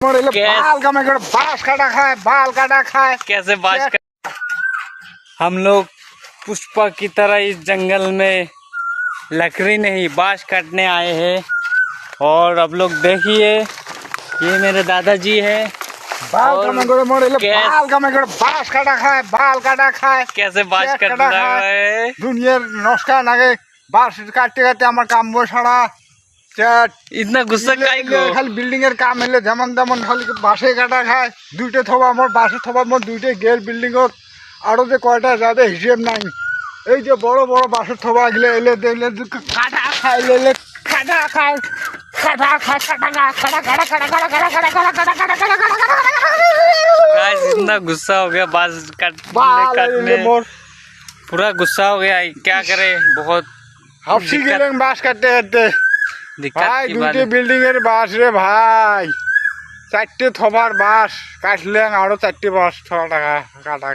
बाल बांस काटा खाए कैसे हम लोग पुष्पा की तरह इस जंगल में लकड़ी नहीं बांस काटने आए हैं। और अब लोग देखिए ये मेरे दादाजी है बांस काटा खाए कैसे बांस काट रहा है। दुनिया नस्का नागे बांस काटते काटते আমার কাম বসাড়া इतना गुस्सा काहे को খালি বিল্ডিং এর কাম হলে যেমন তেমন খালি বাঁশে কাটা খায় দুইটা থবা আমার বাঁশে থবা আমার দুইটা গেল বিল্ডিং আরো যে কয়টা যাবে হিসেব নাই। এই যে বড় বড় বাঁশের থবা গেলে এলে দেখলে কাটা খায় এলে কাটা খায় কাটা খায় কাটা কাটা কাটা কাটা काटा काटा काटा काटा काटा काटा काटा गाइस इतना गुस्सा हो गया बांस काटने पूरा गुस्सा हो गया। क्या करे बहुत হাফসি গেলেন বাঁশ কাটতে কাটতে दिक्कत ভাই की बात দুইটা বিল্ডিং এর বাঁশ রে ভাই চারটে থবার বাঁশ কাটলেন আরো চারটে বাঁশ থবা টাকা কাটা